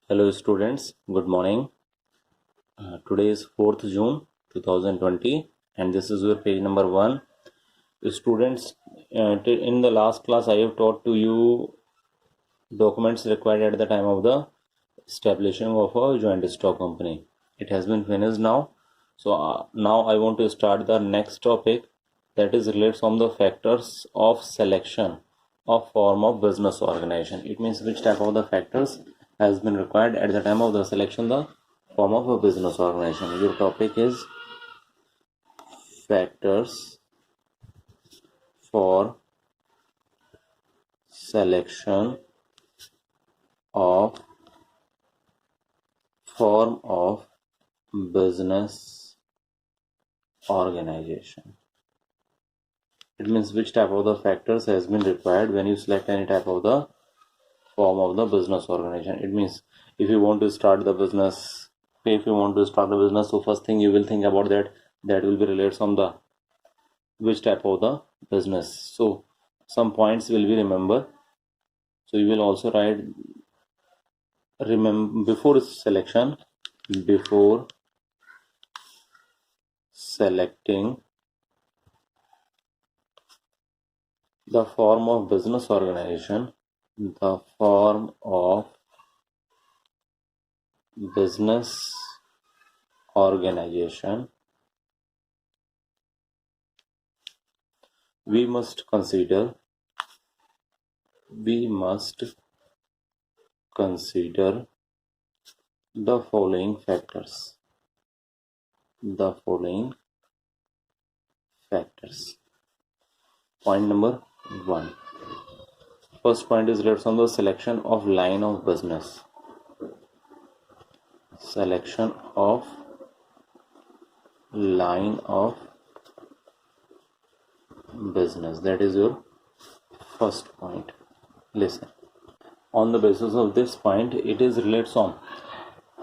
Hello students, good morning. Today is 4th June 2020 and this is your page number 1. Students, in the last class I have taught to you documents required at the time of the establishing of a joint stock company. It has been finished now. So now I want to start the next topic, that is relates on the factors of selection of form of business organization. It means which type of the factors has been required at the time of the selection the form of a business organization. Your topic is factors for selection of form of business organization. It means which type of the factors has been required when you select any type of the form of the business organization. It means if you want to start the business, so first thing you will think about that will be related on the which type of the business. So some points will be remember. So you will also write before selecting the form of business organization, the form of business organization, we must consider the following factors. Point number 1. First point is related on the selection of line of business. Selection of line of business. That is your first point. Listen. On the basis of this point, it is relates on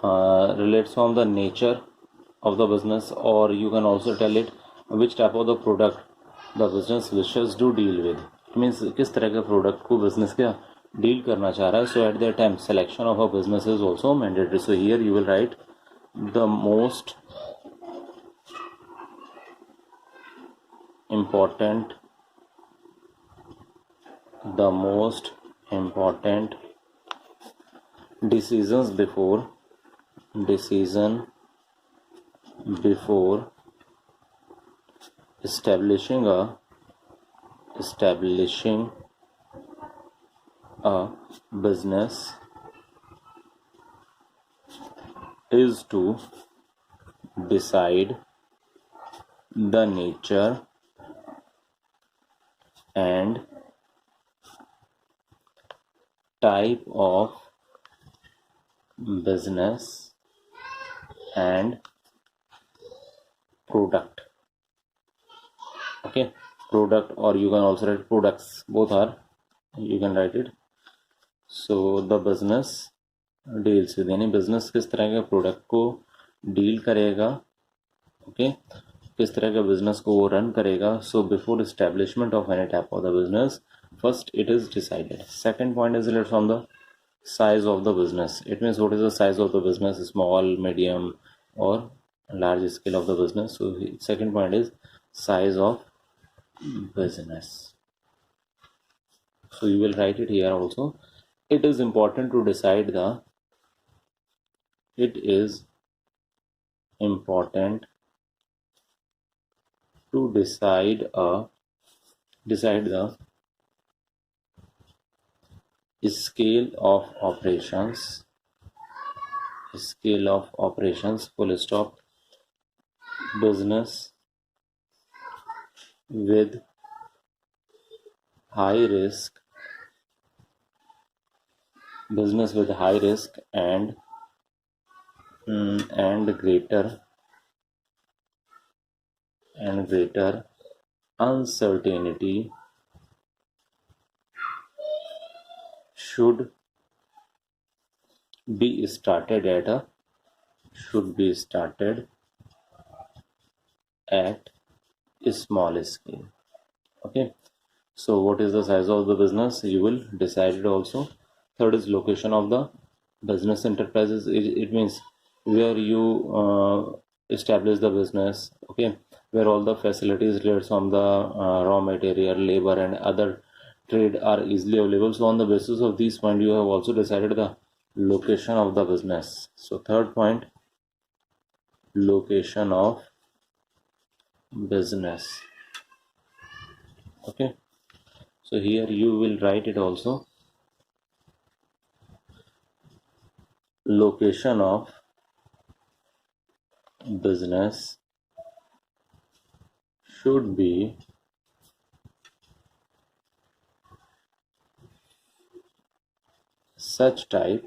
the nature of the business, or you can also tell it which type of the product the business wishes to deal with. It means किस तरह के product को business क्या deal करना चाह रहा है. So at that time selection of a business is also mandatory. So here you will write the most important decision before establishing a business is to decide the nature and type of business and product. Okay, product, or you can also write products, both are, you can write it. So the business deals with, यानी business किस तरह के product को deal करेगा, okay, किस तरह के business को वो run करेगा. So before establishment of any type of the business, first it is decided. Second point is related from the size of the business. It means what is the size of the business, small, medium or large scale of the business. So second point is size of business. So you will write it here also. It is important to decide the scale of operations, full stop. Business with high risk and greater uncertainty should be started at a small scale. Okay, so what is the size of the business, you will decide it also. Third is location of the Business enterprises, it means where you establish the business, okay, where all the facilities related from the raw material, labor and other trade are easily available. So on the basis of these point, you have also decided the location of the business. So third point, location of business. Okay, so here you will write it also, location of business should be such type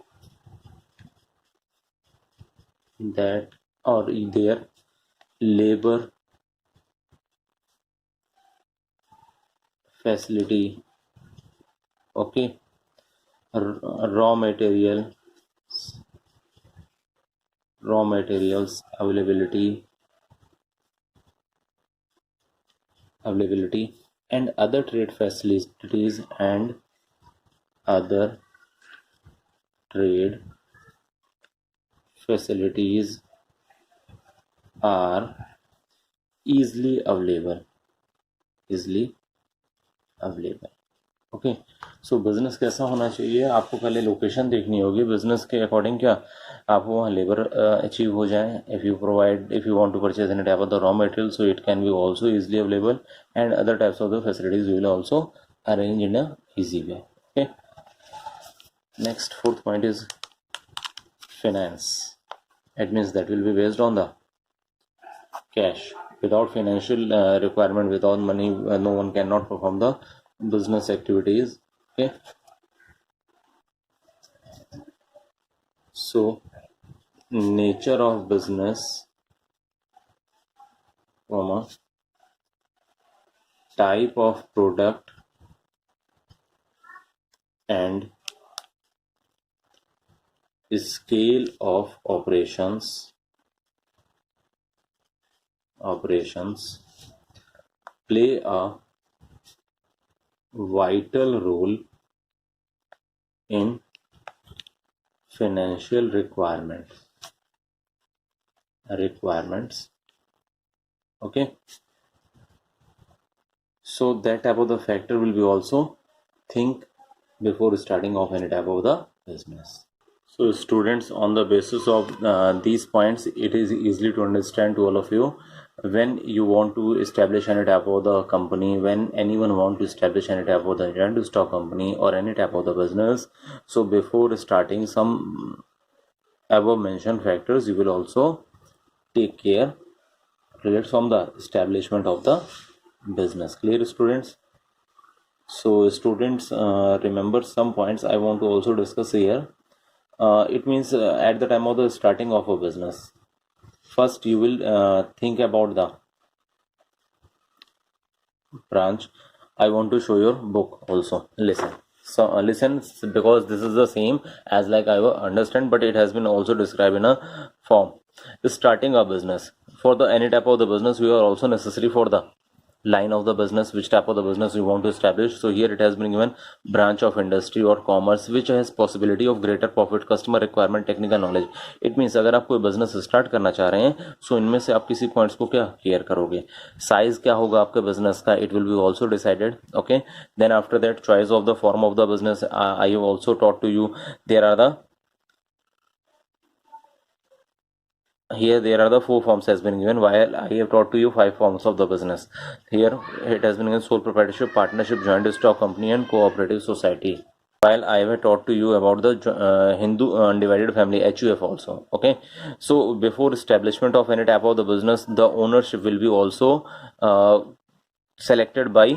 that, or their labor facility, okay, raw material, raw materials availability and other trade facilities and other trade facilities are easily available. Okay, so business कैसा होना चाहिए, आपको पहले location देखनी होगी business के according, क्या आपको वहाँ लेबर अचीव हो जाए. If you want to purchase any type of the raw material, so it can be also easily available and other types of the facilities will also arrange in a easy way. Okay, next fourth point is finance. It means that will be based on the cash. Without financial requirement, without money, no one cannot perform the business activities. Okay, so nature of business, comma, type of product and scale of operations play a vital role in financial requirements. Okay, so that type of the factor will be also think before starting off any type of the business. So students, on the basis of these points, it is easily to understand to all of you, when you want to establish any type of the company, when anyone want to establish any type of the rent stock company or any type of the business, so before starting some above mentioned factors, you will also take care related from the establishment of the business. Clear, students? So students, remember some points I want to also discuss here. It means at the time of the starting of a business, first you will think about the branch. I want to show your book also. Listen, so listen, because this is the same as like I will understand, but it has been also described in a form. Starting a business, for the any type of the business, we are also necessary for the line of the business, which type of the business you want to establish. So here it has been given branch of industry or commerce which has possibility of greater profit, customer requirement, technical knowledge. It means अगर आप कोई business start करना चाह रहे हैं, सो इनमें से आप किसी पॉइंट्स को क्या केयर करोगे, साइज क्या होगा आपके बिजनेस का, it will be also decided. Okay, then after that choice of the form of the business, I have also taught to you. There are the Here there are the 4 forms has been given, while I have taught to you 5 forms of the business. Here it has been given sole proprietorship, partnership, joint stock company and cooperative society. While I have taught to you about the Hindu undivided family, HUF also. Okay, so before establishment of any type of the business, the ownership will be also selected by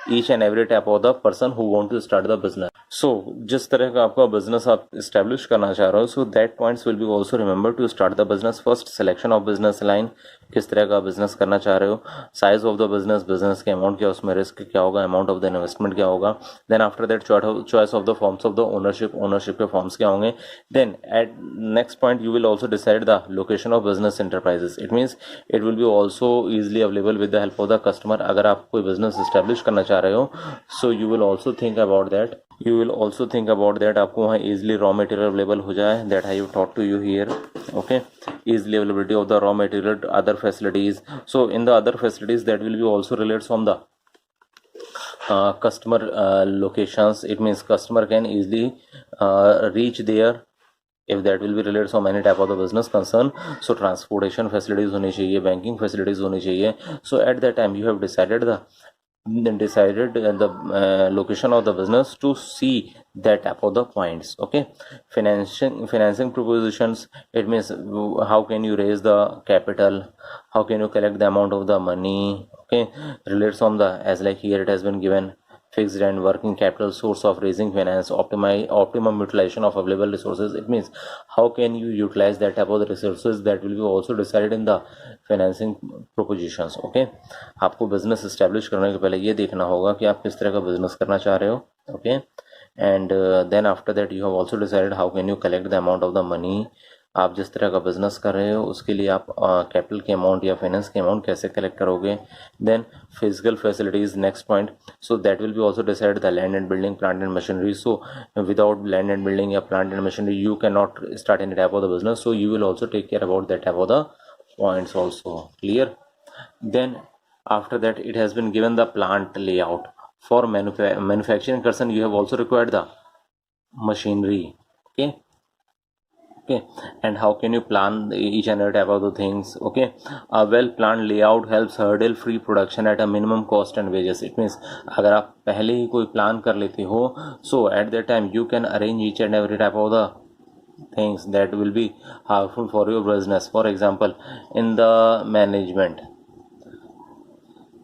each and every type of the person who want to start the business. So जिस तरह का आपका business आप establish करना चाह रहे हो, so that points will be also remember to start the business. First, selection of business line, किस तरह का बिजनेस करना चाह रहे हो, size of the business, business के अमाउंट क्या, उसमें रिस्क क्या होगा, अमाउंट ऑफ द इन्वेस्टमेंट क्या होगा. Then after that choice of the forms of the ownership के फॉर्म्स क्या होंगे. Then at next point you will also decide the location of business enterprises. It means it will be also easily available with the help of the customer. अगर आप कोई business establish करना चाह रहे हो, so you will also think about that You will also think about that आपको वहाँ easily raw material available हो जाए, that I have taught to you here. Okay, easily availability of the raw material, other facilities. So in the other facilities that will be also related from the customer locations. It means customer can easily reach there if that will be related from any type of the business concern. So transportation facilities होनी चाहिए, banking facilities होनी चाहिए. So at that time you have decided the location of the business to see that type of the points. Okay, financing propositions, it means how can you raise the capital, how can you collect the amount of the money. Okay, relates on the, as like here it has been given, fixed and working capital source of raising finance, optimum utilization of available resources. It means how can you utilize that type of the resources, that will be also decided in the financing propositions. Okay, आपको business establish करने के पहले ये देखना होगा कि आप किस तरह का बिजनेस करना चाह रहे हो. Okay, and then after that you have also decided how can you collect the amount of the money. आप जिस तरह का बिजनेस कर रहे हो उसके लिए आप कैपिटल के अमाउंट या फाइनेंस के अमाउंट कैसे कलेक्ट करोगे. Then physical facilities, next point. So that will be also decide the land and building, plant and machinery. So without land and building या plant and machinery you can not start any type of the business. So you will also take care about that type of the points also. Clear? Then after that it has been given the plant layout. For manufacturing person you have also required the machinery. Okay, okay, and how can you plan each and every type of the things. Okay, a well planned layout helps hurdle free production at a minimum cost and wages. It means अगर आप पहले ही कोई plan कर लेते हो, so at that time you can arrange each and every type of the things that will be harmful for your business. For example, in the management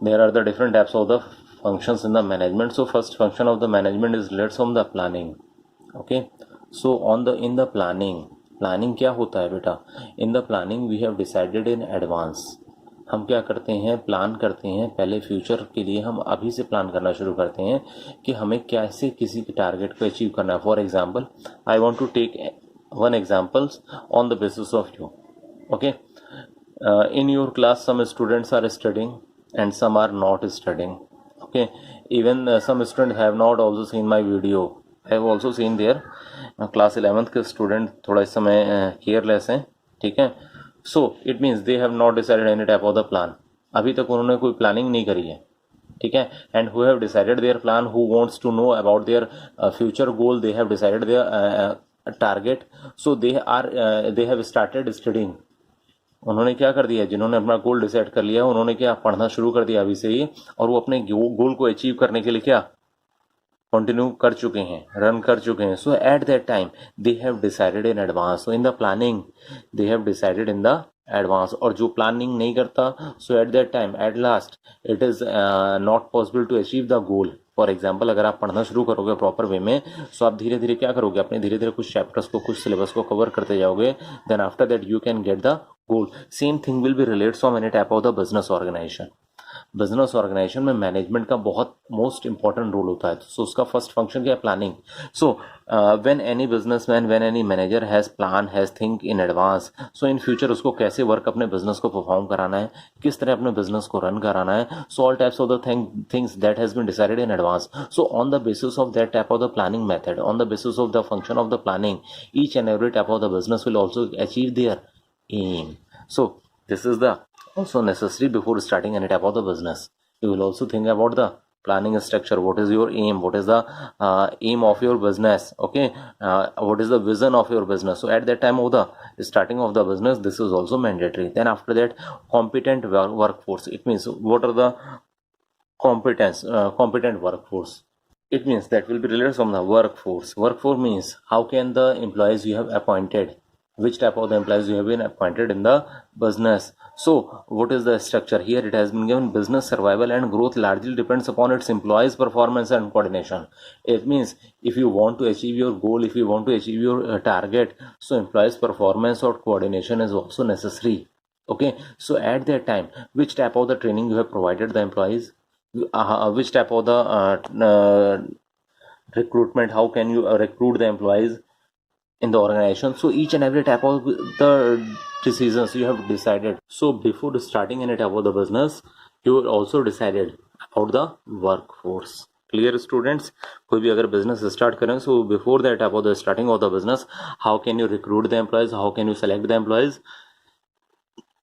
there are the different types of the functions in the management. So first function of the management is related from the planning. Okay, so in the planning क्या होता है बेटा. in the planning we have decided in advance. हम क्या करते हैं, plan करते हैं पहले फ्यूचर के लिए. हम अभी से प्लान करना शुरू करते हैं कि हमें कैसे किसी के टारगेट को अचीव करना है. For example I want to take one examples on the basis of you. Okay, in your class some students are studying and some are not studying. Okay, even some students have not also seen my video. I have also seen their class 11th के student थोड़ा इस समय careless हैं. ठीक है, so it means they have not decided any type of the plan. अभी तक उन्होंने कोई planning नहीं करी है. ठीक है, and who have decided their plan, who wants to know about their future goal, they have decided their target, so they have started studying. उन्होंने क्या कर दिया, जिन्होंने अपना गोल डिसाइड कर लिया उन्होंने क्या पढ़ना शुरू कर दिया अभी से ही, और वो अपने गोल को अचीव करने के लिए क्या कंटिन्यू कर चुके हैं, रन कर चुके हैं. So at that time they have decided in advance. So in the planning they have decided in the advance. और जो प्लानिंग नहीं करता, so at that time at last it is not possible to achieve the goal. For example अगर आप पढ़ना शुरू करोगे proper way में, सो आप धीरे धीरे क्या करोगे, अपने धीरे धीरे कुछ चैप्टर्स को, कुछ सिलेबस को कवर करते जाओगे. Then after that you can get the goal. Same thing will be related from any type of the business organisation. Business organisation में मैनेजमेंट का बहुत मोस्ट इंपॉर्टेंट रोल होता है. सो उसका फर्स्ट फंक्शन क्या है, planning. So when any businessman, when any manager has plan, has think in advance. So in future उसको कैसे वर्क अपने बिजनेस को परफॉर्म कराना है, किस तरह अपने बिजनेस को रन कराना है. So all types of the things that has been decided in advance. So on the basis of that type of the planning method, on the basis of the function of the planning, each and every type of the business will also achieve their aim. So this is the also necessary before starting any type of the business. You will also think about the planning structure. What is your aim, what is the aim of your business. Okay, what is the vision of your business. So at that time of the starting of the business, this is also mandatory. Then after that, competent workforce. It means what are the competent workforce. It means that will be related from the workforce. Workforce means how can the employees you have appointed, which type of the employees you have been appointed in the business. So what is the structure here? It has been given business survival and growth largely depends upon its employees performance and coordination. It means if you want to achieve your goal, if you want to achieve your target, so employees performance or coordination is also necessary. Okay, so at that time which type of the training you have provided the employees, which type of the recruitment, how can you recruit the employees in the organization. So each and every type of the decisions you have decided. So before starting any type of the business, you also decided about the workforce. Clear students? कोई भी अगर business start करें, so before that, about the starting of the business, how can you recruit the employees, how can you select the employees?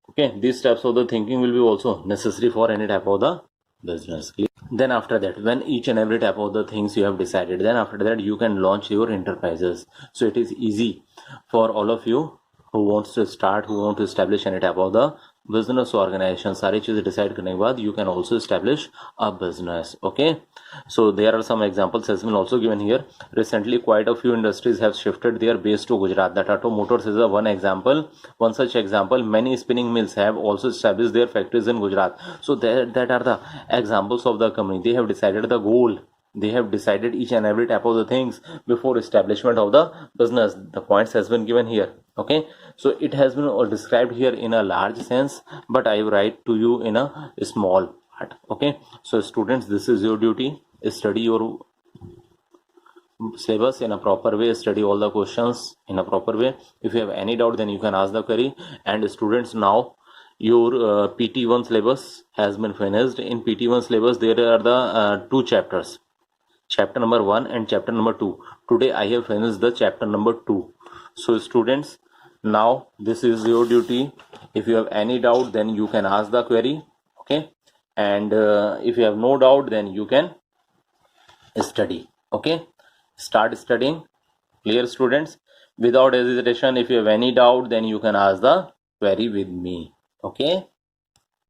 Okay, these steps of the thinking will be also necessary for any type of the business. Then after that, when each and every type of the things you have decided, then after that you can launch your enterprises. So it is easy for all of you who wants to start, who want to establish any type of the business organization. सारी चीजें decide करने के बाद you can also establish a business. Okay, so there are some examples has been also given here. Recently, quite a few industries have shifted their base to Gujarat. The Tata Motors is a one example. One such example. Many spinning mills have also established their factories in Gujarat. So that are the examples of the company. They have decided the goal. They have decided each and every type of the things before establishment of the business. The points has been given here. Okay, so it has been described here in a large sense, but I write to you in a small part. Okay, so students, this is your duty. Study your syllabus in a proper way, study all the questions in a proper way. If you have any doubt, then you can ask the query. And students, now your PT1 syllabus has been finished. In PT1 syllabus there are the two chapters, chapter number 1 and chapter number 2. Today I have finished the chapter number 2. So students, now this is your duty. If you have any doubt, then you can ask the query. Okay, and if you have no doubt, then you can study. Okay, start studying. Clear students? Without hesitation, if you have any doubt, then you can ask the query with me. Okay.